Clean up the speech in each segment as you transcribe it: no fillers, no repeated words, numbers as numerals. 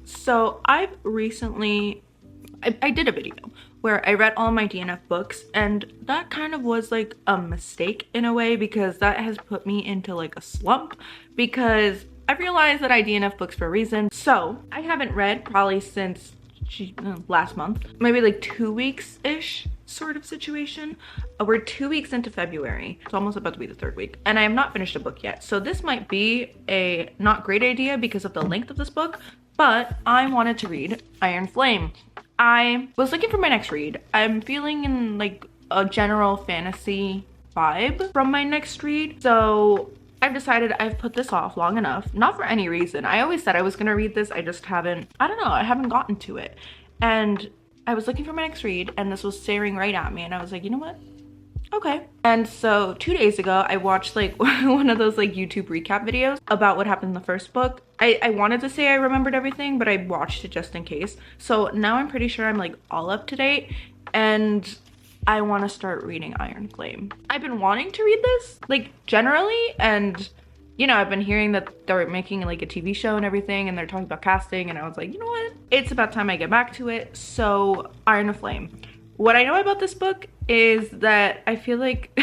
So I've recently, I did a video where I read all my DNF books, and that kind of was like a mistake in a way, because that has put me into like a slump, because I realized that I DNF books for a reason. So I haven't read probably since last month, maybe like 2 weeks-ish sort of situation. We're 2 weeks into February. It's almost about to be the 3rd week, and I have not finished a book yet. So this might be a not great idea because of the length of this book, but I wanted to read Iron Flame. I was looking for my next read. I'm feeling in like a general fantasy vibe from my next read. So I've decided I've put this off long enough, not for any reason. I always said I was gonna read this. I just haven't, I don't know, I haven't gotten to it. And I was looking for my next read, and this was staring right at me, and I was like, you know what? Okay. And so 2 days ago, I watched like one of those like YouTube recap videos about what happened in the first book. I wanted to say I remembered everything, but I watched it just in case. So now I'm pretty sure I'm like all up to date, and I want to start reading Iron Flame. I've been wanting to read this like generally, and you know, I've been hearing that they're making like a TV show and everything, and they're talking about casting, and I was like, you know what? It's about time I get back to it. So Iron Flame. What I know about this book is that I feel like,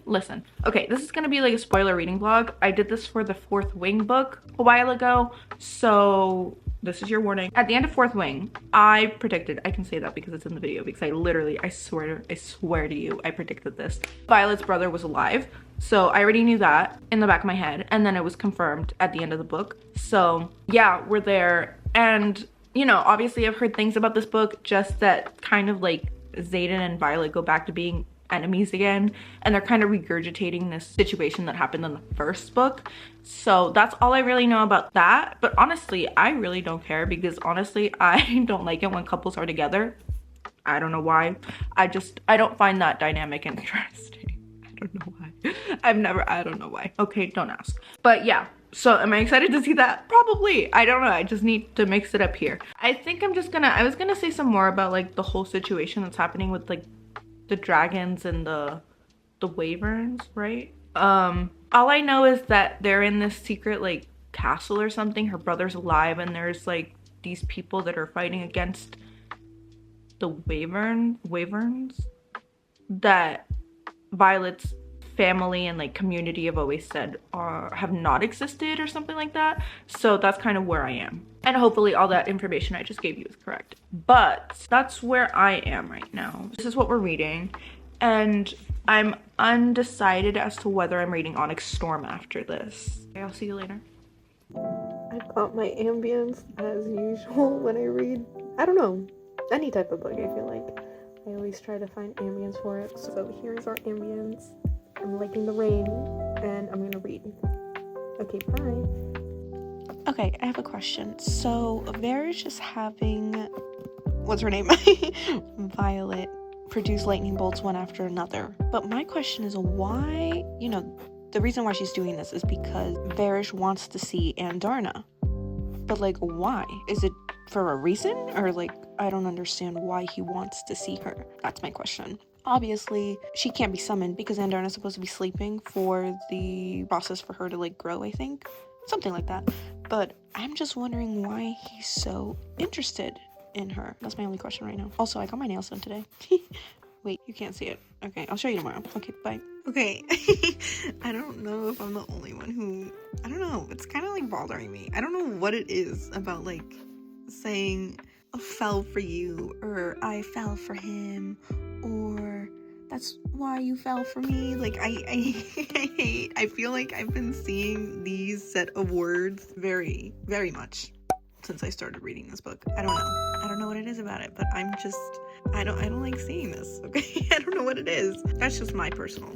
listen, okay, this is gonna be like a spoiler reading vlog. I did this for the Fourth Wing book a while ago, so this is your warning. At the end of Fourth Wing, I predicted, I can say that because it's in the video, because I literally, I swear to you, I predicted this. Violet's brother was alive, so I already knew that in the back of my head, and then it was confirmed at the end of the book. So yeah, we're there, and you know, obviously I've heard things about this book, just that kind of like Xaden and Violet go back to being enemies again, and they're kind of regurgitating this situation that happened in the first book. So that's all I really know about that. But honestly, I really don't care, because honestly, I don't like it when couples are together. I don't know why. I don't find that dynamic interesting. I don't know why. I don't know why. Okay, don't ask. But yeah. So am I excited to see that? Probably. I don't know. I just need to mix it up here. I think I'm just gonna, I was gonna say some more about like the whole situation that's happening with like the dragons and the wyverns, right? All I know is that they're in this secret like castle or something. Her brother's alive, and there's like these people that are fighting against the wyverns that Violet's family and like community have always said have not existed or something like that. So that's kind of where I am, and hopefully all that information I just gave you is correct. But that's where I am right now. This is what we're reading, and I'm undecided as to whether I'm reading Onyx Storm after this. Okay, I'll see you later. I've got my ambience as usual when I read, I don't know, any type of book. I feel like I always try to find ambience for it. So here's our ambience. I'm liking the rain, and I'm gonna read. Okay, bye. Okay, I have a question. So Varys is having, what's her name? Violet produce lightning bolts one after another. But my question is why, you know, the reason why she's doing this is because Varys wants to see Andarna. But like, why? Is it for a reason? Or like, I don't understand why he wants to see her. That's my question. Obviously, she can't be summoned because Andarna's supposed to be sleeping for the process for her to like grow, I think. Something like that. But I'm just wondering why he's so interested in her. That's my only question right now. Also, I got my nails done today. Wait, you can't see it. Okay, I'll show you tomorrow. Okay, bye. Okay, I don't know if I'm the only one who, I don't know, it's kind of like bothering me. I don't know what it is about like saying I fell for you, or I fell for him, or that's why you fell for me. Like I feel like I've been seeing these set of words very, very much since I started reading this book. I don't know what it is about it, but I'm just, I don't like seeing this, okay? I don't know what it is. That's just my personal,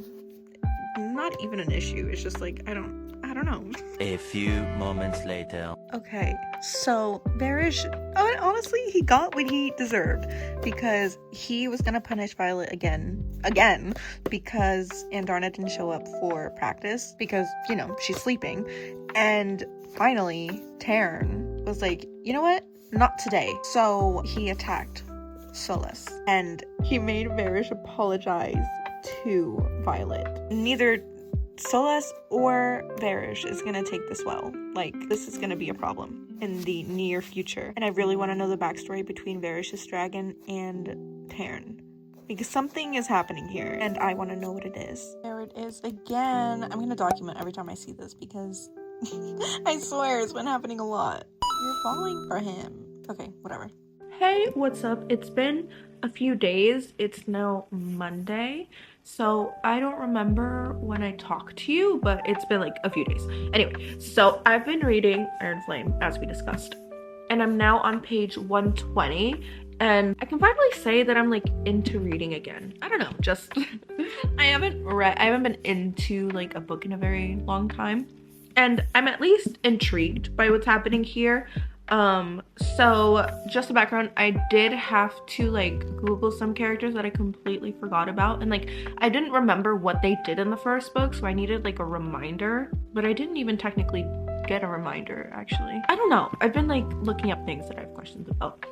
not even an issue. It's just like, I don't know. A few moments later. Okay, so Varys, honestly, he got what he deserved, because he was gonna punish Violet again, because Andarna didn't show up for practice, because, you know, she's sleeping. And finally, Taryn was like, you know what? Not today. So he attacked Solas, and he made Varys apologize to Violet. Neither Solas or Varys is gonna take this well. Like, this is gonna be a problem. in the near future. And I really want to know the backstory between Varish's dragon and Taryn, because something is happening here and I want to know what it is. There it is again. I'm gonna document every time I see this because I swear it's been happening a lot. You're falling for him. Okay, whatever. Hey, what's up? It's been a few days. It's now Monday, so I don't remember when I talked to you, but it's been like a few days. Anyway, so I've been reading Iron Flame, as we discussed, and I'm now on page 120, and I can finally say that I'm like into reading again. I don't know, just I haven't been into like a book in a very long time, and I'm at least intrigued by what's happening here. So just a background, I did have to like Google some characters that I completely forgot about, and like I didn't remember what they did in the first book, so I needed like a reminder, but I didn't even technically get a reminder actually. I don't know, I've been like looking up things that I have questions about.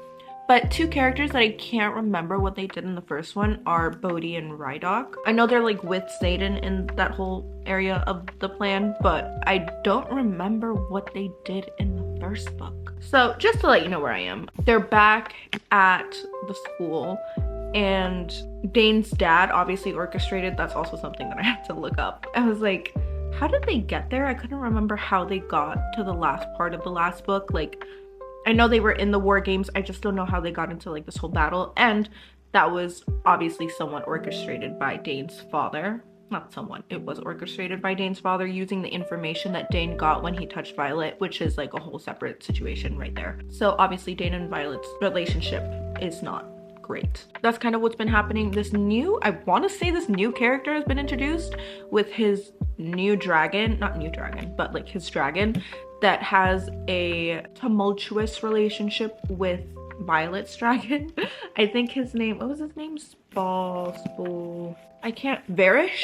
But two characters that I can't remember what they did in the first one are Bodhi and Rydok. I know they're like with Zayden in that whole area of the plan, but I don't remember what they did in the first book. So just to let you know where I am, they're back at the school, and Dane's dad obviously orchestrated. That's also something that I had to look up. I was like, how did they get there? I couldn't remember how they got to the last part of the last book. Like, I know they were in the war games, I just don't know how they got into like this whole battle, and that was obviously somewhat orchestrated by Dane's father. Not someone, it was orchestrated by Dane's father using the information that Dane got when he touched Violet, which is like a whole separate situation right there. So obviously Dane and Violet's relationship is not great. That's kind of what's been happening. I want to say this new character has been introduced with his new dragon, not new dragon, but like his dragon that has a tumultuous relationship with Violet's dragon. I think his name, what was his name? Varish?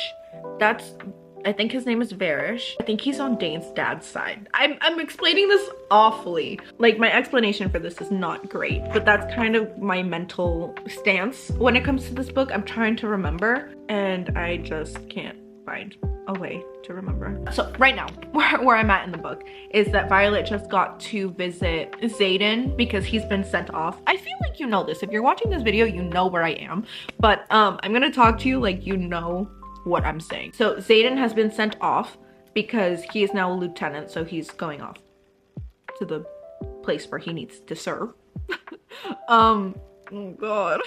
I think his name is Varish. I think he's on Dane's dad's side. I'm explaining this awfully. Like, my explanation for this is not great, but that's kind of my mental stance. When it comes to this book, I'm trying to remember, and I just can't find a way to remember. So right now, where I'm at in the book is that Violet just got to visit Zayden because he's been sent off. I feel like you know this. If you're watching this video, you know where I am. But I'm gonna talk to you like you know what I'm saying. So Zayden has been sent off because he is now a lieutenant, so he's going off to the place where he needs to serve. Oh god.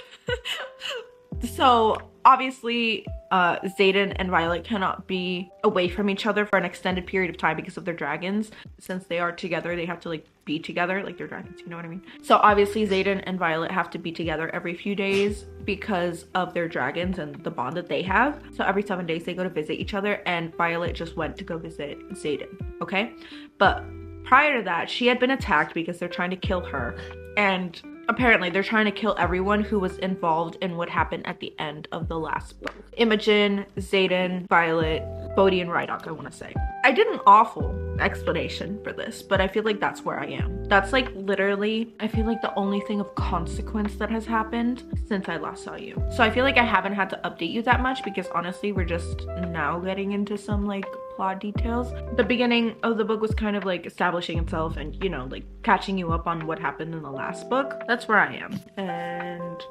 So obviously Zayden and Violet cannot be away from each other for an extended period of time because of their dragons. Since they are together, they have to like be together, like they're dragons, you know what I mean? So obviously Zayden and Violet have to be together every few days because of their dragons and the bond that they have. So every 7 days they go to visit each other, and Violet just went to go visit Zayden, okay? But prior to that, she had been attacked because they're trying to kill her, and apparently they're trying to kill everyone who was involved in what happened at the end of the last book. Imogen, Zayden, Violet, Bodhi, and Rydok, I want to say. I did an awful explanation for this, but I feel like that's where I am. That's like literally, I feel like the only thing of consequence that has happened since I last saw you. So I feel like I haven't had to update you that much because honestly, we're just now getting into some like plot details. The beginning of the book was kind of like establishing itself and, you know, like catching you up on what happened in the last book. That's where I am, and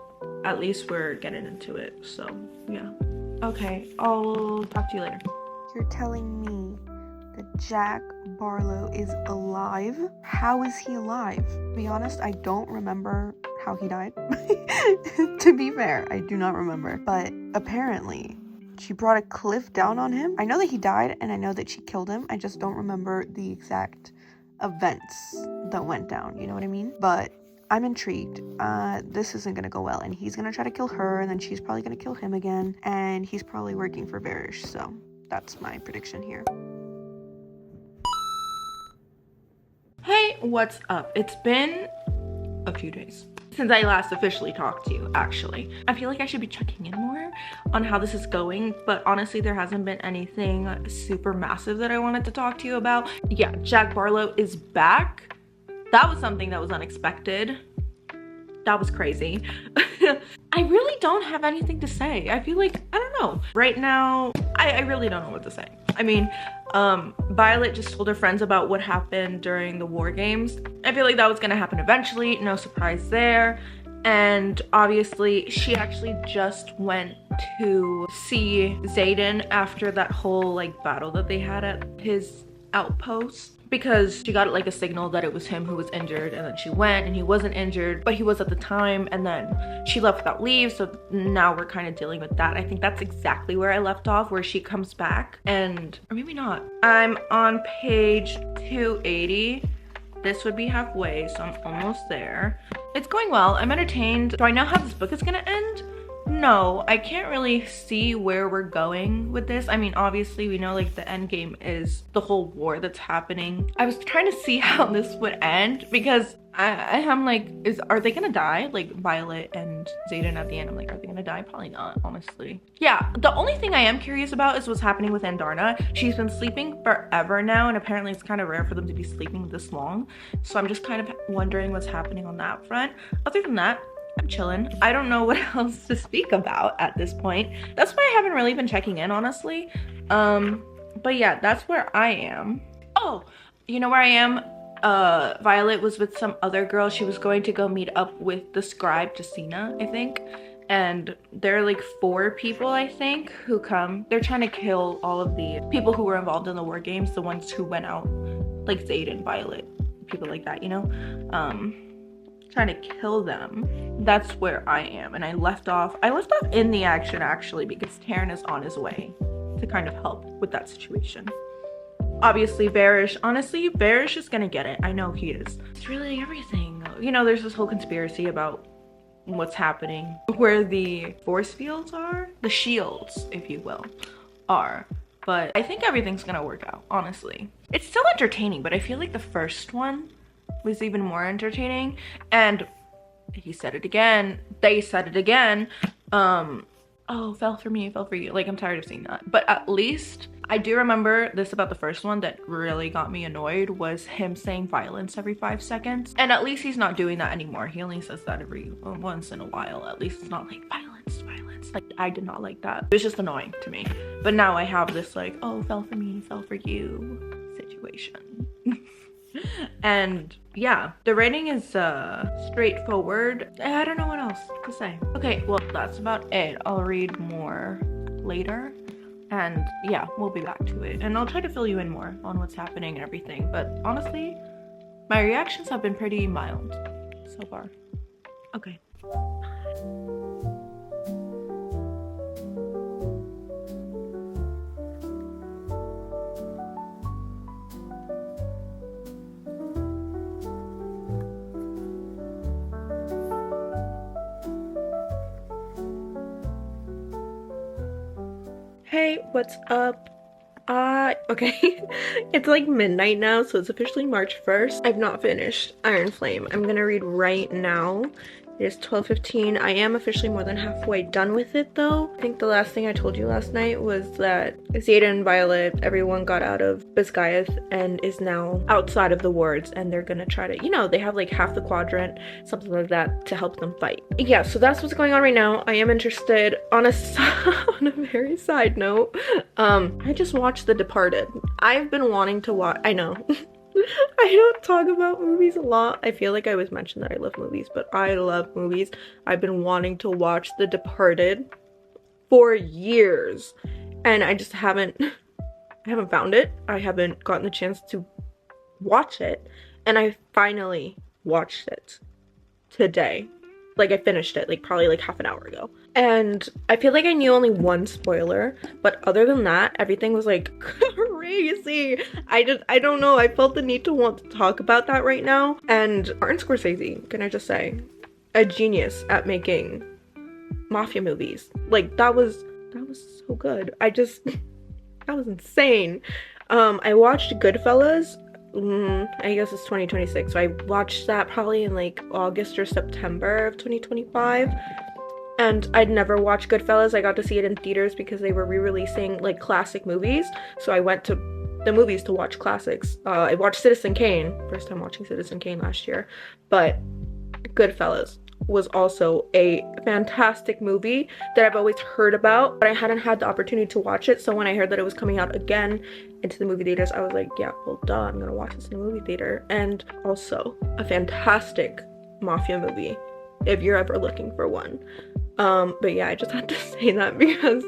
at least we're getting into it, so yeah. Okay, I'll talk to you later. You're telling me that Jack Barlow is alive? How is he alive? To be honest, I don't remember how he died. To be fair, I do not remember, but apparently she brought a cliff down on him. I know that he died, and I know that she killed him. I just don't remember the exact events that went down, you know what I mean? But I'm intrigued. This isn't gonna go well, and he's gonna try to kill her, and then she's probably gonna kill him again, and he's probably working for Varish, so that's my prediction here. Hey, what's up? It's been a few days since I last officially talked to you, actually. I feel like I should be checking in more on how this is going, but honestly, there hasn't been anything super massive that I wanted to talk to you about. Yeah, Jack Barlow is back. That was something that was unexpected. That was crazy. I really don't have anything to say. I feel like, I don't know. Right now, I really don't know what to say. I mean, Violet just told her friends about what happened during the war games. I feel like that was gonna happen eventually, no surprise there. And obviously she actually just went to see Xaden after that whole like battle that they had at his outpost, because she got like a signal that it was him who was injured, and then she went and he wasn't injured, but he was at the time, and then she left without leave. So now we're kind of dealing with that. I think that's exactly where I left off, where she comes back, and or maybe not. I'm on page 280. This would be halfway, so I'm almost there. It's going well. I'm entertained. Do I know how this book is gonna end? No, I can't really see where we're going with this. I mean, obviously we know like the end game is the whole war that's happening. I was trying to see how this would end, because I'm like, are they gonna die? Like Violet and Xaden at the end, I'm like, are they gonna die? Probably not, honestly. Yeah, the only thing I am curious about is what's happening with Andarna. She's been sleeping forever now, and apparently it's kind of rare for them to be sleeping this long. So I'm just kind of wondering what's happening on that front. Other than that, I'm chilling. I don't know what else to speak about at this point. That's why I haven't really been checking in, honestly. But yeah, that's where I am. Oh, you know where I am? Violet was with some other girl. She was going to go meet up with the scribe Jacina, I think. And there are like 4 people, I think, who come. They're trying to kill all of the people who were involved in the war games, the ones who went out, like Xaden, Violet, people like that, you know? Trying to kill them. That's where I am, and I left off in the action actually, because Taryn is on his way to kind of help with that situation. Obviously Barish, honestly Barish is gonna get it. I know he is. It's really everything, you know. There's this whole conspiracy about what's happening, where the force fields are, the shields if you will, are. But I think everything's gonna work out, honestly. It's still entertaining, but I feel like the first one was even more entertaining. And he said it again, they said it again, oh, fell for me, fell for you. Like, I'm tired of seeing that. But at least I do remember this about the first one that really got me annoyed, was him saying violence every 5 seconds. And at least he's not doing that anymore. He only says that every once in a while. At least it's not like violence, violence. Like, I did not like that. It was just annoying to me. But now I have this like, oh, fell for me, fell for you situation. And yeah, the rating is straightforward. I don't know what else to say. Okay, well, that's about it. I'll read more later, and yeah, we'll be back to it, and I'll try to fill you in more on what's happening and everything. But honestly, my reactions have been pretty mild so far. Okay. Hey, what's up? Okay, it's like midnight now, so it's officially March 1st. I've not finished Iron Flame. I'm gonna read right now. It is 12:15. I am officially more than halfway done with it though. I think the last thing I told you last night was that Xaden, Violet, everyone got out of Biscayath and is now outside of the wards, and they're gonna try to, you know, they have like half the quadrant, something like that, to help them fight. Yeah, so that's what's going on right now. I am interested on on a very side note. I just watched The Departed. I've been wanting to watch, I know. I don't talk about movies a lot. I feel like I always mention that I love movies, but I love movies. I've been wanting to watch The Departed for years, and I just haven't found it. I haven't gotten the chance to watch it, and I finally watched it today. Like, I finished it like probably like half an hour ago, and I feel like I knew only one spoiler, but other than that, everything was like crazy. I don't know, I felt the need to want to talk about that right now. And Martin Scorsese, can I just say, a genius at making mafia movies. Like, that was so good. That was insane. I watched Goodfellas. I guess it's 2026, so I watched that probably in like August or September of 2025, and I'd never watched Goodfellas. I got to see it in theaters because they were re-releasing like classic movies, so I went to the movies to watch classics. I watched Citizen Kane, first time watching Citizen Kane last year, but Goodfellas, was also a fantastic movie that I've always heard about, but I hadn't had the opportunity to watch it. So when I heard that it was coming out again into the movie theaters, I was like, yeah, well, duh, I'm gonna watch this in the movie theater. And also a fantastic mafia movie if you're ever looking for one. But yeah, I just had to say that because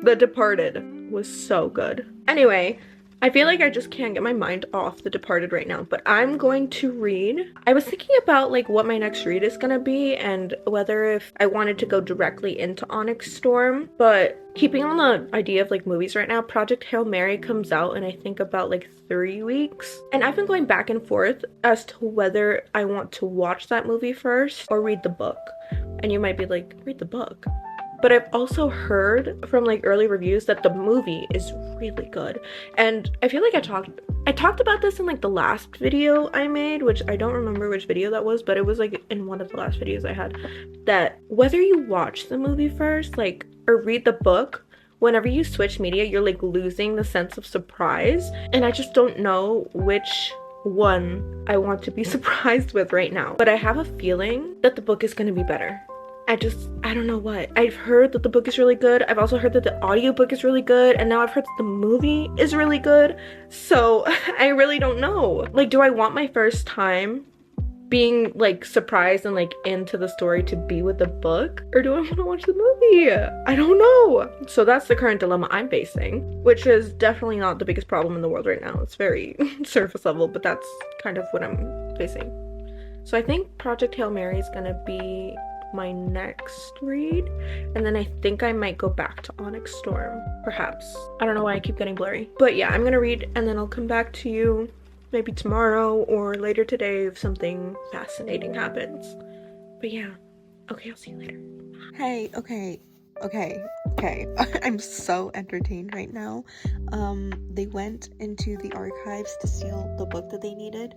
The Departed was so good. Anyway, I feel like I just can't get my mind off The Departed right now, but I'm going to read. I was thinking about like what my next read is gonna be and whether if I wanted to go directly into Onyx Storm, but keeping on the idea of like movies right now, Project Hail Mary comes out in I think about like 3 weeks, and I've been going back and forth as to whether I want to watch that movie first or read the book. And you might be like, read the book. But I've also heard from like early reviews that the movie is really good. And I feel like I talked about this in like the last video I made, which I don't remember which video that was, but it was like in one of the last videos I had, that whether you watch the movie first, like, or read the book, whenever you switch media, you're like losing the sense of surprise. And I just don't know which one I want to be surprised with right now. But I have a feeling that the book is going to be better. I don't know what. I've heard that the book is really good. I've also heard that the audiobook is really good. And now I've heard that the movie is really good. So I really don't know. Like, do I want my first time being like surprised and like into the story to be with the book? Or do I want to watch the movie? I don't know. So that's the current dilemma I'm facing, which is definitely not the biggest problem in the world right now. It's very surface level, but that's kind of what I'm facing. So I think Project Hail Mary is gonna be my next read, and then I think I might go back to Onyx Storm, perhaps. I don't know why I keep getting blurry, but yeah, I'm gonna read and then I'll come back to you maybe tomorrow or later today if something fascinating happens. But yeah, okay, I'll see you later. Hey, okay. I'm so entertained right now. They went into the archives to steal the book that they needed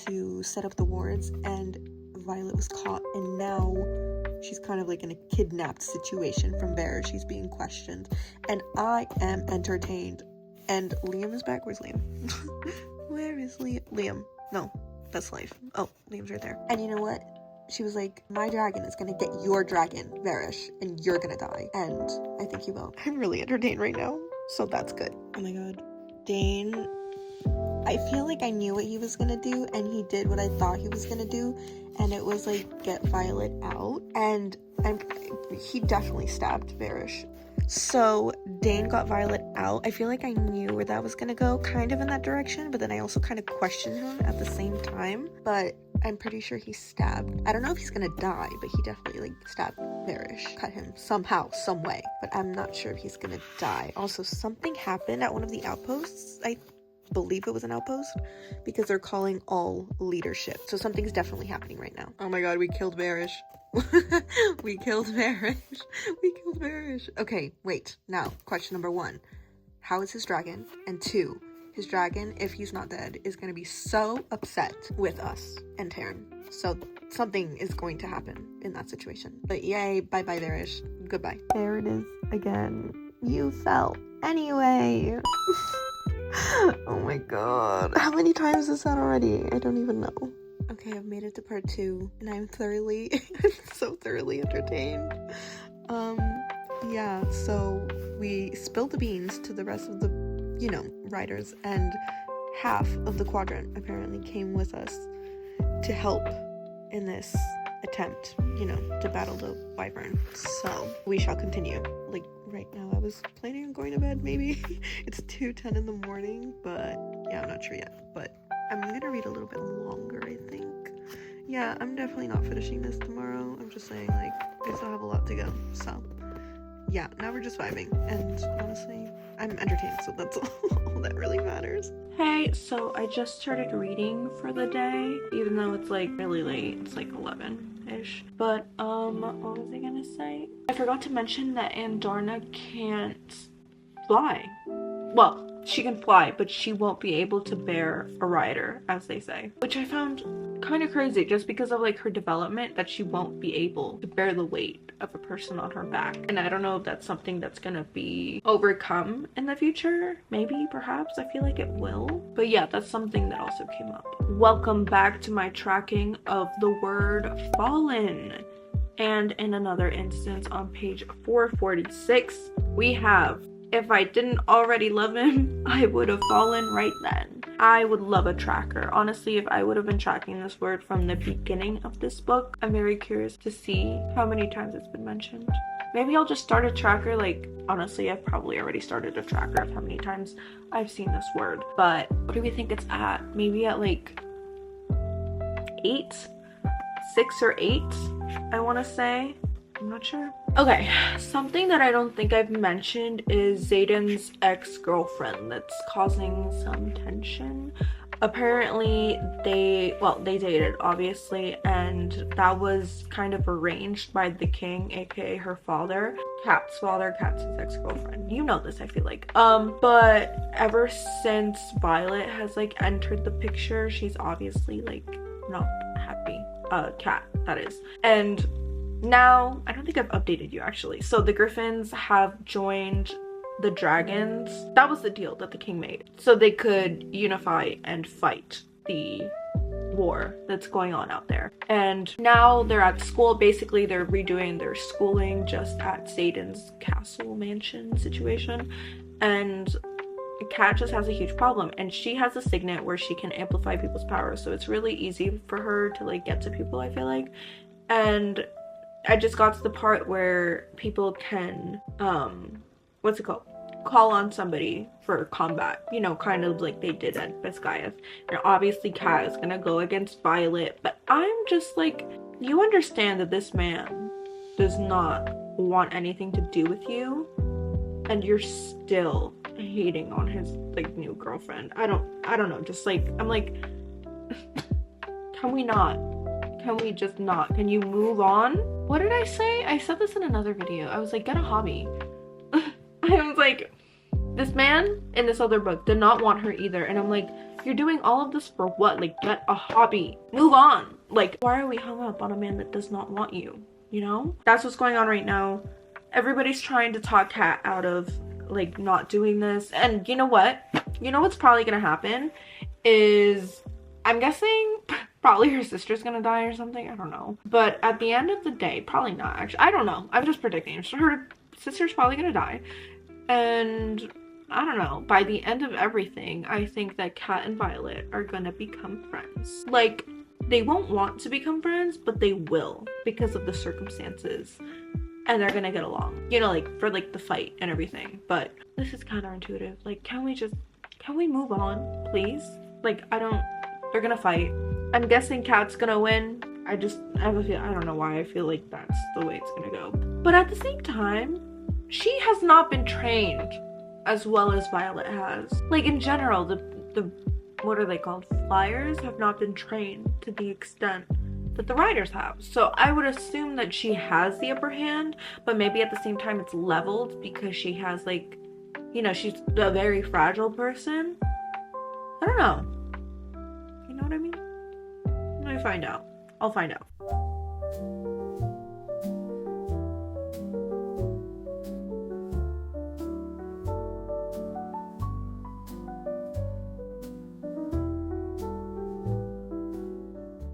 to set up the wards, and Violet was caught, and now she's kind of like in a kidnapped situation from Vera. She's being questioned, and I am entertained. And Liam is back. Where's Liam? Where is Liam? No, that's Life. Oh, Liam's right there. And you know what? She was like, my dragon is gonna get your dragon, Varish, and you're gonna die. And I think he will. I'm really entertained right now, so that's good. Oh my god. Dane, I feel like I knew what he was gonna do, and he did what I thought he was gonna do, and it was like get Violet out, and he definitely stabbed Varish. So Dane got Violet out. I feel like I knew where that was gonna go, kind of in that direction, but then I also kind of questioned him at the same time. But I'm pretty sure he stabbed. I don't know if he's gonna die, but he definitely like stabbed Varish, cut him somehow, some way. But I'm not sure if he's gonna die. Also, something happened at one of the outposts. I believe it was an outpost, because they're calling all leadership. So something's definitely happening right now. Oh my god, we killed Varish. We killed Varish. Okay, wait. Now, question number 1. How is his dragon? And 2, his dragon, if he's not dead, is going to be so upset with us and Taryn. So something is going to happen in that situation. But yay, bye-bye Varish. Goodbye. There it is again. You fell. Anyway. Oh my god. How many times is that already? I don't even know. Okay, I've made it to part 2, and I'm so thoroughly entertained. Yeah, so we spilled the beans to the rest of the, riders, and half of the quadrant apparently came with us to help in this attempt, to battle the wyvern. So we shall continue. Like, right now I was planning on going to bed, maybe. It's 2:10 in the morning, but yeah, I'm not sure yet. But I'm gonna read a little bit longer, I think. Yeah, I'm definitely not finishing this tomorrow. I'm just saying, like, I still have a lot to go. So yeah, now we're just vibing, and honestly, I'm entertained, so that's all that really matters. Hey, so I just started reading for the day, even though it's like really late. It's like 11-ish. But what was I gonna say? I forgot to mention that Andorna can't fly. Well, she can fly, but she won't be able to bear a rider, as they say, which I found kind of crazy just because of like her development, that she won't be able to bear the weight of a person on her back. And I don't know if that's something that's gonna be overcome in the future. Maybe, perhaps. I feel like it will. But yeah, that's something that also came up. Welcome back to my tracking of the word fallen. And in another instance on page 446, we have, if I didn't already love him, I would have fallen right then. I would love a tracker. Honestly, if I would have been tracking this word from the beginning of this book, I'm very curious to see how many times it's been mentioned. Maybe I'll just start a tracker. Like, honestly, I've probably already started a tracker of how many times I've seen this word. But what do we think it's at? Maybe at like 8? 6 or 8, I want to say. I'm not sure. Okay, something that I don't think I've mentioned is Xaden's ex-girlfriend that's causing some tension. Apparently they dated, obviously, and that was kind of arranged by the king, aka her father. Kat's father. Kat's his ex-girlfriend. You know this, I feel like. But ever since Violet has like entered the picture, she's obviously like not happy. Kat, that is. And now, I don't think I've updated you actually. So the Griffins have joined the dragons. That was the deal that the king made, so they could unify and fight the war that's going on out there. And now they're at school. Basically, they're redoing their schooling just at Xaden's castle mansion situation. And Kat just has a huge problem, and she has a signet where she can amplify people's power, so it's really easy for her to like get to people, I feel like. And I just got to the part where people can what's it called, call on somebody for combat, you know, kind of like they did at Biscayath. And obviously Kat is gonna go against Violet, but I'm just like, you understand that this man does not want anything to do with you, and you're still hating on his like new girlfriend. I don't know, just like, I'm like, can we not? Can we just not? Can you move on? What did I say? I said this in another video. I was like, get a hobby. I was like, this man in this other book did not want her either, and I'm like, you're doing all of this for what? Like, get a hobby, move on. Like, why are we hung up on a man that does not want you? You know, that's what's going on right now. Everybody's trying to talk Kat out of like not doing this. And you know what, what's probably gonna happen is, I'm guessing probably her sister's gonna die or something. I don't know, but at the end of the day, probably not actually. I don't know, I'm just predicting. So her sister's probably gonna die, and I don't know, by the end of everything, I think that Kat and Violet are gonna become friends. Like, they won't want to become friends, but they will because of the circumstances, and they're gonna get along, you know, like for like the fight and everything. But this is counterintuitive. Like, can we move on, please? Like, they're gonna fight. I'm guessing Kat's gonna win. I have a feel, I don't know why I feel like that's the way it's gonna go. But at the same time, she has not been trained as well as Violet has. Like, in general, the what are they called? Flyers have not been trained to the extent that the riders have. So I would assume that she has the upper hand, but maybe at the same time it's leveled because she has, like, you know, she's a very fragile person. I don't know. You know what I mean? Let me find out. I'll find out.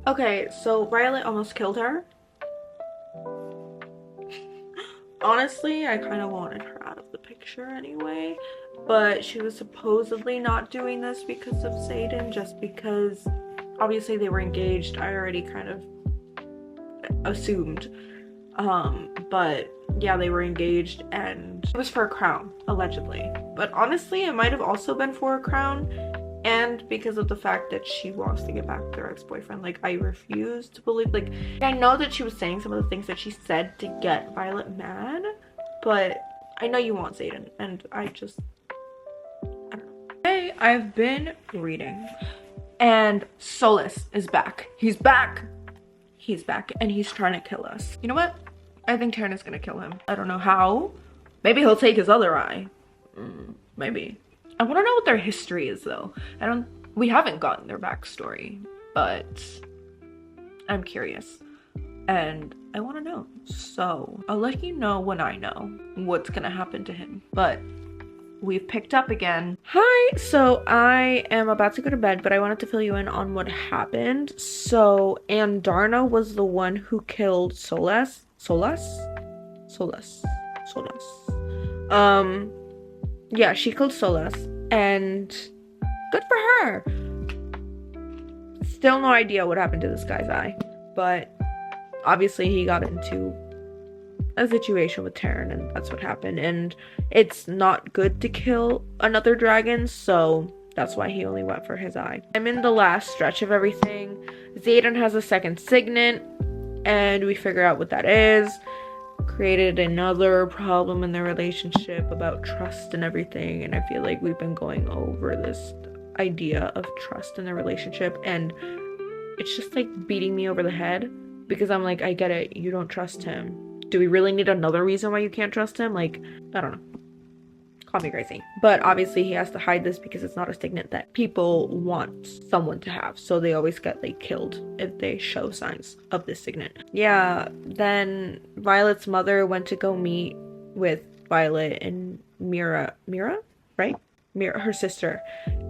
Okay, so Violet almost killed her. Honestly, I kind of wanted her out of the picture anyway, but she was supposedly not doing this because of Xaden, just because obviously they were engaged. I already kind of assumed, but yeah, they were engaged, and it was for a crown, allegedly. But honestly, it might have also been for a crown, and because of the fact that she wants to get back to her ex-boyfriend. Like, I refuse to believe, like, I know that she was saying some of the things that she said to get Violet mad, but I know you want Xaden, and I don't know. Hey, I've been reading, and Solus is back. He's back, and he's trying to kill us. You know what? I think Taryn's gonna kill him. I don't know how. Maybe he'll take his other eye. Maybe. I want to know what their history is, though. We haven't gotten their backstory, but I'm curious and I want to know. So I'll let you know when I know what's gonna happen to him. But we've picked up again. Hi, so I am about to go to bed, but I wanted to fill you in on what happened. So Andarna was the one who killed Solas. Yeah, she killed Solas, and good for her. Still no idea what happened to this guy's eye, but obviously he got into a situation with Terran, and that's what happened. And it's not good to kill another dragon, so that's why he only went for his eye. I'm in the last stretch of everything. Xaden has a second signet, and we figure out what that is. Created another problem in their relationship about trust and everything, and I feel like we've been going over this idea of trust in their relationship, and it's just like beating me over the head, because I'm like, I get it, you don't trust him. Do we really need another reason why you can't trust him? Like, I don't know. Call me crazy. But obviously he has to hide this because it's not a signet that people want someone to have. So they always get like killed if they show signs of this signet. Yeah, then Violet's mother went to go meet with Violet and Mira, right? Mira, her sister.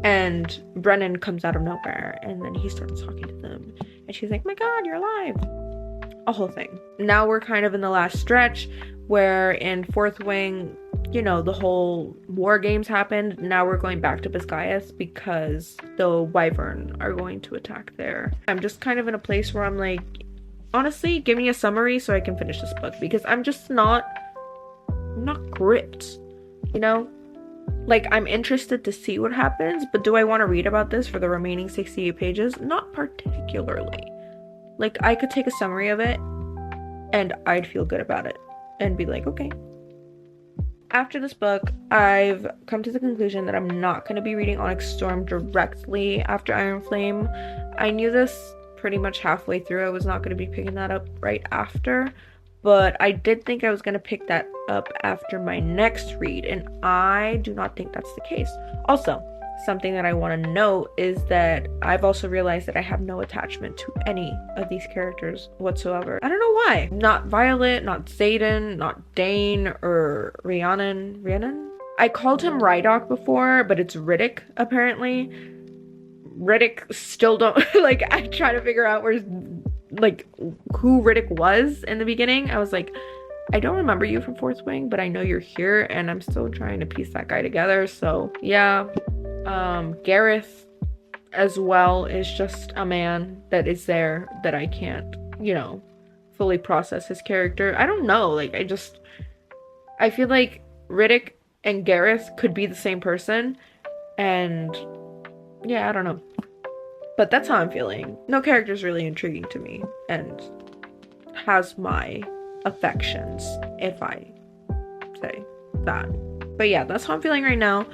And Brennan comes out of nowhere, and then he starts talking to them. And she's like, my God, you're alive. A whole thing. Now we're kind of in the last stretch where in Fourth Wing, you know, the whole war games happened. Now we're going back to Biscayas because the Wyvern are going to attack there. I'm just kind of in a place where I'm like, honestly, give me a summary so I can finish this book, because I'm just not gripped, you know? Like, I'm interested to see what happens, but do I want to read about this for the remaining 68 pages? Not particularly. Like, I could take a summary of it and I'd feel good about it and be like, okay. After this book, I've come to the conclusion that I'm not going to be reading Onyx Storm directly after Iron Flame. I knew this pretty much halfway through. I was not going to be picking that up right after, but I did think I was going to pick that up after my next read, and I do not think that's the case. Also, something that I want to note is that I've also realized that I have no attachment to any of these characters whatsoever. I don't know why. Not Violet, not Xaden, not Dane, or Rhiannon? I called him Rhydock before, but it's Riddick, apparently. Riddick still don't... like, I try to figure out where's... like, who Riddick was in the beginning. I was like, I don't remember you from Fourth Wing, but I know you're here, and I'm still trying to piece that guy together, so yeah. Gareth as well is just a man that is there that I can't, you know, fully process his character. I don't know, like, I feel like Riddick and Gareth could be the same person, and yeah, I don't know. But that's how I'm feeling. No character's really intriguing to me and has my affections, if I say that. But yeah, that's how I'm feeling right now.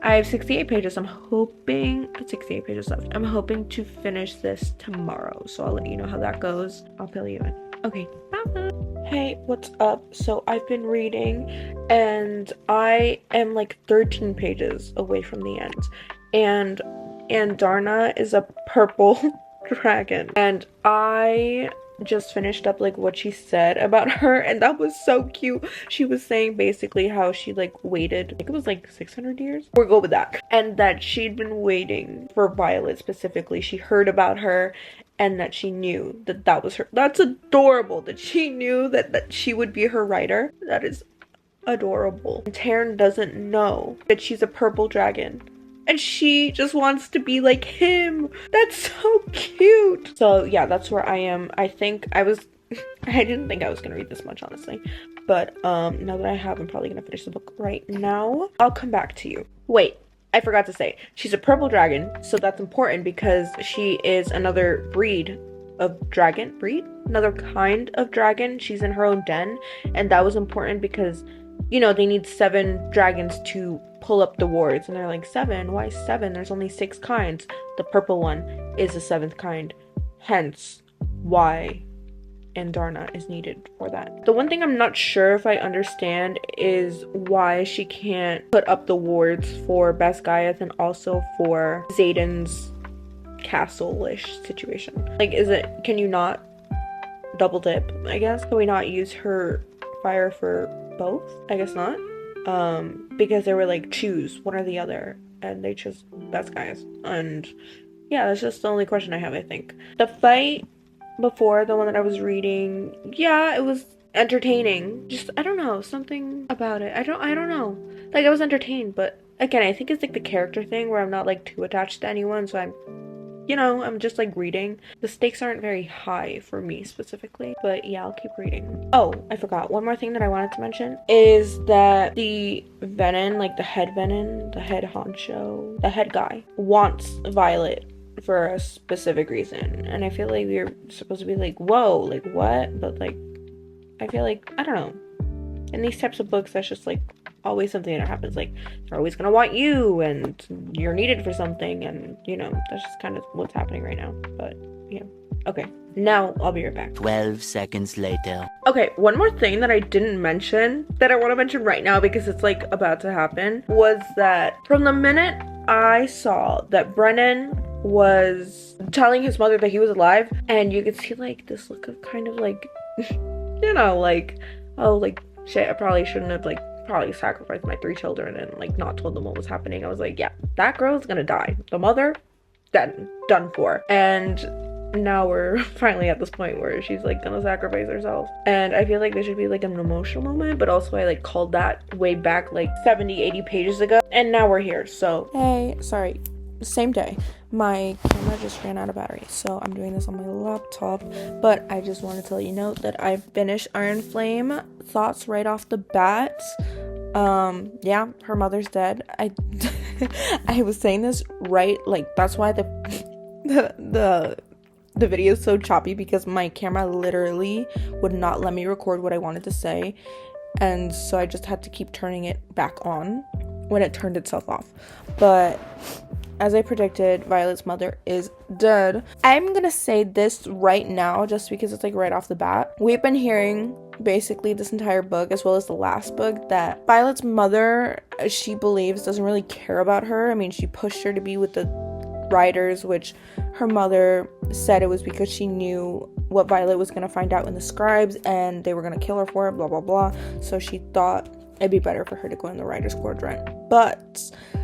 I have 68 pages. 68 pages left. I'm hoping to finish this tomorrow, so I'll let you know how that goes. I'll fill you in. Okay, bye. Hey, what's up? So I've been reading, and I am like 13 pages away from the end. And Andarna is a purple dragon, and I just finished up like what she said about her, and that was so cute. She was saying basically how she like waited, I think it was like 600 years, we'll go with that, and that she'd been waiting for Violet specifically. She heard about her and that she knew that that was her. That's adorable that she knew that she would be her writer. That is adorable. And Taryn doesn't know that she's a purple dragon, and she just wants to be like him. That's so cute. So yeah, that's where I am. I think I didn't think I was gonna read this much, honestly. But now that I have, I'm probably gonna finish the book right now. I'll come back to you. Wait, I forgot to say, she's a purple dragon, so that's important because she is another breed of dragon. Another kind of dragon. She's in her own den, and that was important because, you know, they need 7 dragons to pull up the wards, and they're like, 7? Why 7? There's only 6 kinds. The purple one is the 7th kind, hence why Andarna is needed for that. The one thing I'm not sure if I understand is why she can't put up the wards for Basgiath and also for Xaden's castle-ish situation. Like, can you not double dip, I guess? Can we not use her fire for both? I guess not. Because they were like, choose one or the other, and they chose best guys. And yeah, that's just the only question I have, I think. The fight before, the one that I was reading, yeah, it was entertaining. Just, I don't know, something about it. I don't know. Like, I was entertained, but again, I think it's like the character thing where I'm not like too attached to anyone, so I'm just like reading. The stakes aren't very high for me specifically, but yeah, I'll keep reading. Oh, I forgot. One more thing that I wanted to mention is that the Venom, like the head Venom, the head honcho, the head guy, wants Violet for a specific reason. And I feel like we're supposed to be like, whoa, like what? But like, I feel like, I don't know. In these types of books, that's just like always something that happens. Like, they're always gonna want you and you're needed for something, and that's just kind of what's happening right now. But yeah, okay, now I'll be right back. 12 seconds later. Okay, one more thing that I didn't mention that I want to mention right now because it's like about to happen was that from the minute I saw that Brennan was telling his mother that he was alive, and you could see like this look of kind of like like, oh, like shit, I probably shouldn't have like probably sacrificed my 3 children and like not told them what was happening. I was like, yeah, that girl's gonna die. The mother, done for. And now we're finally at this point where she's like gonna sacrifice herself. And I feel like there should be like an emotional moment, but also I like called that way back like 70-80 pages ago, and now we're here. So hey, sorry, same day my camera just ran out of battery, so I'm doing this on my laptop. But I just wanted to let you know that I finished Iron Flame. Thoughts right off the bat. Yeah, her mother's dead. I was saying this right, like that's why the video is so choppy, because my camera literally would not let me record what I wanted to say, and so I just had to keep turning it back on when it turned itself off. But as I predicted, Violet's mother is dead. I'm gonna say this right now just because it's like right off the bat. We've been hearing basically this entire book, as well as the last book, that Violet's mother, she believes, doesn't really care about her. I mean, she pushed her to be with the writers, which her mother said it was because she knew what Violet was gonna find out in the scribes and they were gonna kill her for it, blah blah blah. So she thought it'd be better for her to go in the writer's quadrant. But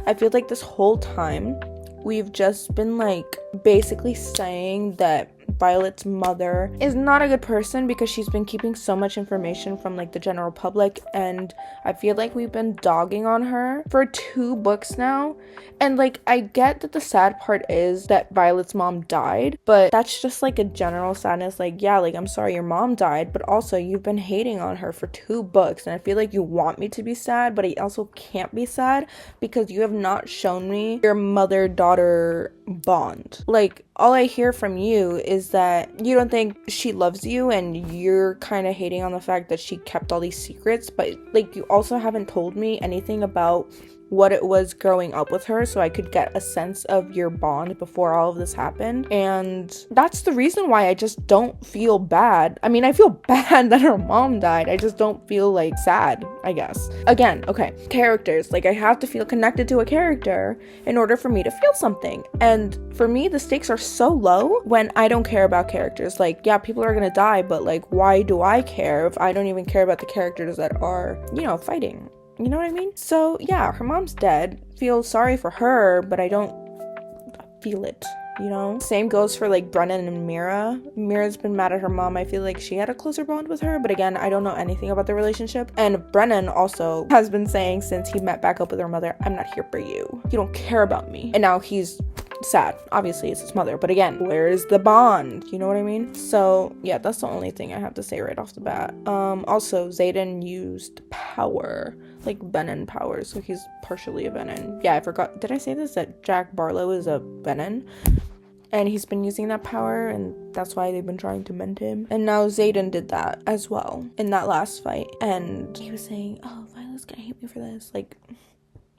I feel like this whole time we've just been like basically saying that Violet's mother is not a good person because she's been keeping so much information from like the general public, and I feel like we've been dogging on her for 2 books now. And like, I get that the sad part is that Violet's mom died, but that's just like a general sadness. Like, yeah, like I'm sorry your mom died, but also you've been hating on her for 2 books, and I feel like you want me to be sad, but I also can't be sad because you have not shown me your mother-daughter bond. Like, all I hear from you is that you don't think she loves you, and you're kind of hating on the fact that she kept all these secrets, but like you also haven't told me anything about what it was growing up with her, so I could get a sense of your bond before all of this happened. And that's the reason why I just don't feel bad. I mean, I feel bad that her mom died. I just don't feel like sad, I guess. Again, okay, characters. Like, I have to feel connected to a character in order for me to feel something. And for me, the stakes are so low when I don't care about characters. Like, yeah, people are gonna die, but like, why do I care if I don't even care about the characters that are, fighting? You know what I mean? So yeah, her mom's dead. Feel sorry for her, but I don't feel it, Same goes for like Brennan and Mira. Mira's been mad at her mom. I feel like she had a closer bond with her, but again, I don't know anything about the relationship. And Brennan also has been saying since he met back up with her mother, I'm not here for you. You don't care about me. And now he's sad. Obviously, it's his mother. But again, where is the bond? You know what I mean? So yeah, that's the only thing I have to say right off the bat. Also, Xaden used power. Like Venom power, so he's partially a Venom. Yeah, I forgot. Did I say this? That Jack Barlow is a Venom? And he's been using that power, and that's why they've been trying to mend him. And now Xaden did that as well in that last fight. And he was saying, oh, Violet's gonna hate me for this. Like,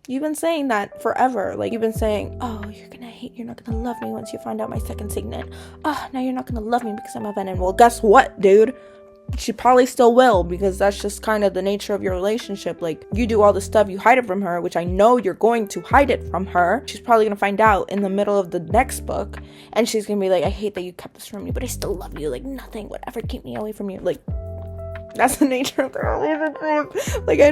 you've been saying that forever. Like, you've been saying, oh, you're not gonna love me once you find out my second signet. Oh, now you're not gonna love me because I'm a Venom. Well, guess what, dude? she probably still will, because that's just kind of the nature of your relationship. Like, you do all the stuff, you hide it from her, which I know you're going to hide it from her. She's probably gonna find out in the middle of the next book, and she's gonna be like, I hate that you kept this from me, but I still love you. Like, nothing would ever keep me away from you. Like, that's the nature of the relationship. Like, I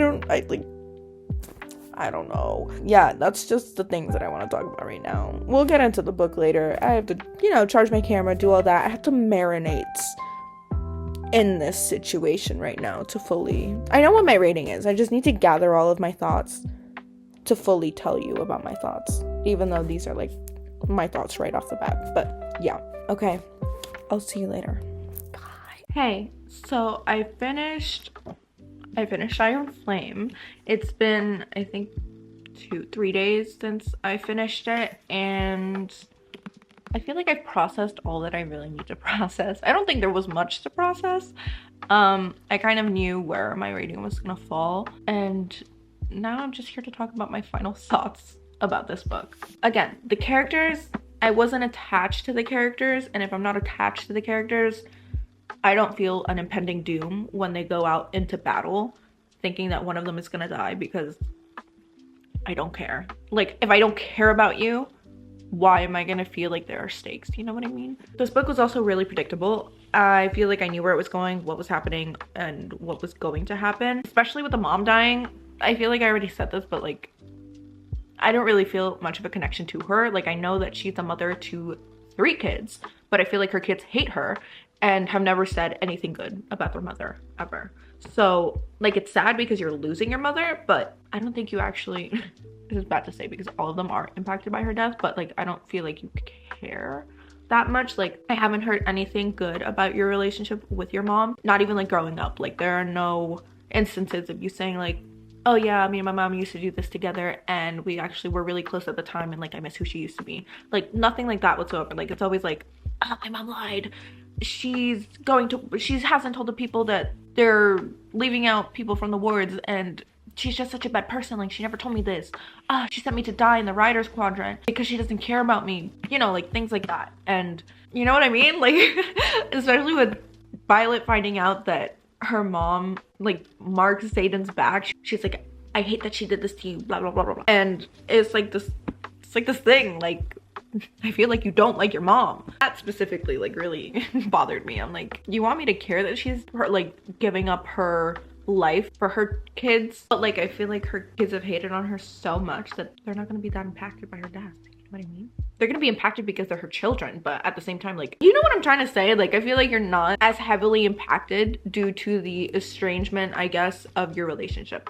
don't know. Yeah, that's just the things that I want to talk about right now. We'll get into the book later. I have to, charge my camera, do all that. I have to marinate in this situation right now to fully... I know what my rating is. I just need to gather all of my thoughts to fully tell you about my thoughts. Even though these are, like, my thoughts right off the bat. But, yeah. Okay. I'll see you later. Bye. Hey, so I finished Iron Flame. It's been, I think, 2-3 days since I finished it, and I feel like I've processed all that I really need to process. I don't think there was much to process. I kind of knew where my rating was gonna fall, and now I'm just here to talk about my final thoughts about this book. Again, the characters, I wasn't attached to the characters, and if I'm not attached to the characters, I don't feel an impending doom when they go out into battle thinking that one of them is gonna die, because I don't care. Like, if I don't care about you, why am I gonna feel like there are stakes? You know what I mean? This book was also really predictable. I feel like I knew where it was going, what was happening, and what was going to happen. Especially with the mom dying. I feel like I already said this, but like, I don't really feel much of a connection to her. Like, I know that she's a mother to 3 kids, but I feel like her kids hate her and have never said anything good about their mother ever. So, like, it's sad because you're losing your mother, but I don't think you actually, this is bad to say because all of them are impacted by her death, but like, I don't feel like you care that much. Like, I haven't heard anything good about your relationship with your mom, not even like growing up. Like, there are no instances of you saying like, oh yeah, me and my mom used to do this together and we actually were really close at the time and like I miss who she used to be. Like, nothing like that whatsoever. Like, it's always like, oh, my mom lied. She hasn't told the people that they're leaving out people from the wards, and she's just such a bad person. Like, she never told me this. She sent me to die in the Riders Quadrant because she doesn't care about me. You know, like, things like that. And you know what I mean? Like, especially with Violet finding out that her mom, like, marks Zayden's back. She's like, I hate that she did this to you, blah, blah, blah, blah, blah. And it's like this thing, like, I feel like you don't like your mom. That specifically, like, really bothered me. I'm like, you want me to care that she's, like, giving up her life for her kids? But, like, I feel like her kids have hated on her so much that they're not gonna be that impacted by her death. You know what I mean? They're gonna be impacted because they're her children, but at the same time, like, you know what I'm trying to say? Like, I feel like you're not as heavily impacted due to the estrangement, I guess, of your relationship.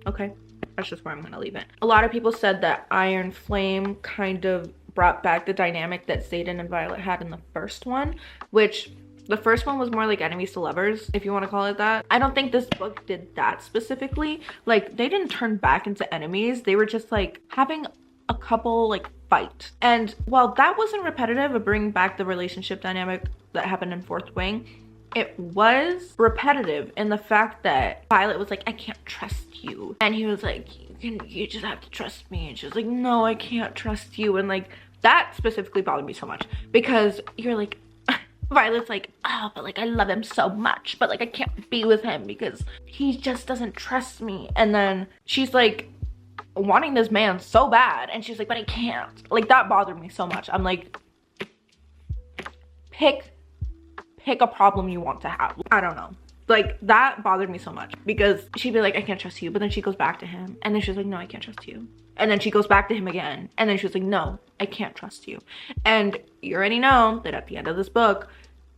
Okay? That's just where I'm gonna leave it. A lot of people said that Iron Flame kind of brought back the dynamic that Zayden and Violet had in the first one, which the first one was more like enemies to lovers, if you want to call it that. I don't think this book did that specifically. Like, they didn't turn back into enemies. They were just like having a couple like fight. And while that wasn't repetitive of bringing back the relationship dynamic that happened in Fourth Wing, it was repetitive in the fact that Violet was like, I can't trust you. And he was like, you just have to trust me. And she was like, no, I can't trust you. And like, that specifically bothered me so much because you're like, Violet's like, oh, but like, I love him so much, but like, I can't be with him because he just doesn't trust me. And then she's like wanting this man so bad. And she's like, but I can't. Like, that bothered me so much. I'm like, pick a problem you want to have. I don't know. Like, that bothered me so much because she'd be like, I can't trust you. But then she goes back to him and then she's like, no, I can't trust you. And then she goes back to him again. And then she was like, no, I can't trust you. And you already know that at the end of this book,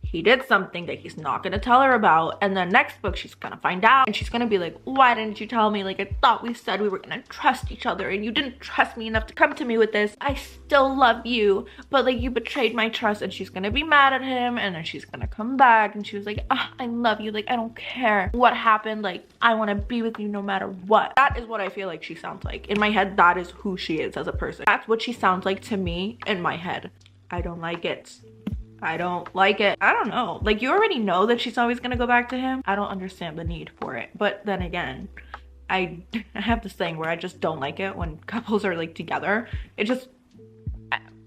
he did something that he's not gonna tell her about, and then next book she's gonna find out and she's gonna be like, why didn't you tell me? Like, I thought we said we were gonna trust each other and you didn't trust me enough to come to me with this. I still love you, but like, you betrayed my trust. And she's gonna be mad at him, and then she's gonna come back and she was like, I love you, like, I don't care what happened, like, I want to be with you no matter what. That is what I feel like she sounds like. In my head, that is who she is as a person. That's what she sounds like to me in my head. I don't like it. I don't like it. I don't know. Like, you already know that she's always gonna go back to him. I don't understand the need for it. But then again, I have this thing where I just don't like it when couples are like together. It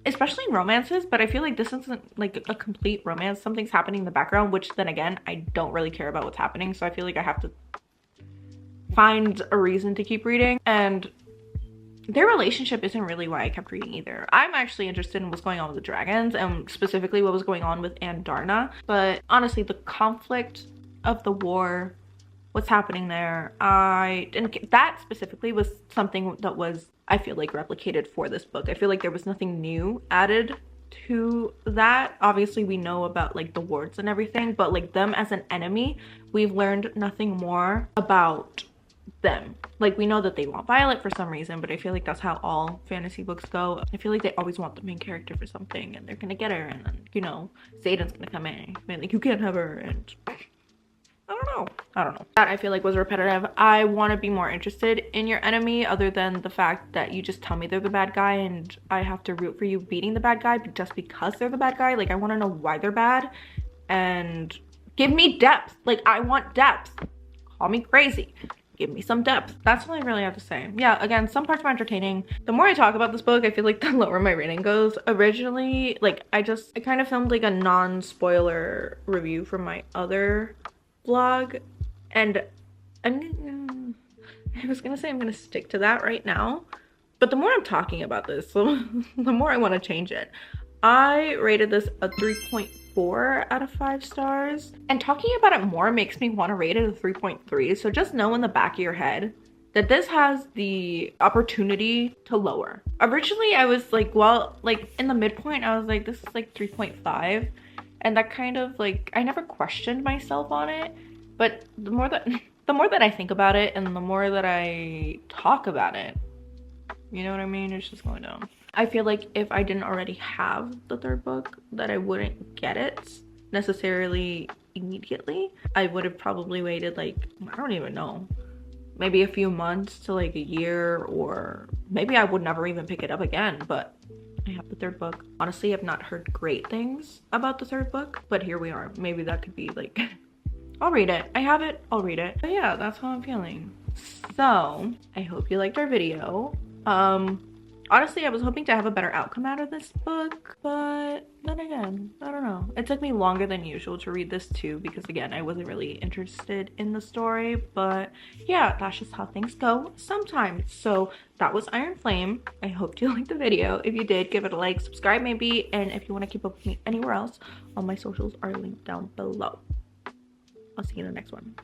especially in romances, but I feel like this isn't like a complete romance. Something's happening in the background, which then again, I don't really care about what's happening. So I feel like I have to find a reason to keep reading. And their relationship isn't really why I kept reading either. I'm actually interested in what's going on with the dragons and specifically what was going on with Andarna. But honestly, the conflict of the war, what's happening there, that specifically was something that was, I feel like, replicated for this book. I feel like there was nothing new added to that. Obviously we know about like the wards and everything, but like them as an enemy, we've learned nothing more about them. Like, we know that they want Violet for some reason, but I feel like that's how all fantasy books go. I feel like they always want the main character for something and they're gonna get her, and then, you know, Zayden's gonna come in and be like, you can't have her, and I don't know. That I feel like was repetitive. I want to be more interested in your enemy other than the fact that you just tell me they're the bad guy and I have to root for you beating the bad guy just because they're the bad guy. Like, I want to know why they're bad and give me depth. Like, I want depth. Call me crazy. Give me some depth. That's all I really have to say. Yeah, again, some parts were entertaining. The more I talk about this book, I feel like the lower my rating goes. Originally, like, I kind of filmed like a non-spoiler review from my other vlog, and I was gonna say I'm gonna stick to that right now, but the more I'm talking about this, the more I want to change it. I rated this a 3.4 out of 5 stars, and talking about it more makes me want to rate it a 3.3. So just know in the back of your head that this has the opportunity to lower. Originally I was like, well, like in the midpoint I was like, this is like 3.5, and that kind of like, I never questioned myself on it, but the more that I think about it and the more that I talk about it, you know what I mean, it's just going down. I feel like if I didn't already have the third book, that I wouldn't get it necessarily immediately. I would have probably waited like, I don't even know, maybe a few months to like a year, or maybe I would never even pick it up again, but I have the third book. Honestly, I've not heard great things about the third book, but here we are. Maybe that could be like, I'll read it. I have it, I'll read it. But yeah, that's how I'm feeling. So I hope you liked our video. Honestly, I was hoping to have a better outcome out of this book, but then again, I don't know. It took me longer than usual to read this too, because again, I wasn't really interested in the story, but yeah, that's just how things go sometimes. So that was Iron Flame. I hope you liked the video. If you did, give it a like, subscribe maybe, and if you want to keep up with me anywhere else, all my socials are linked down below. I'll see you in the next one.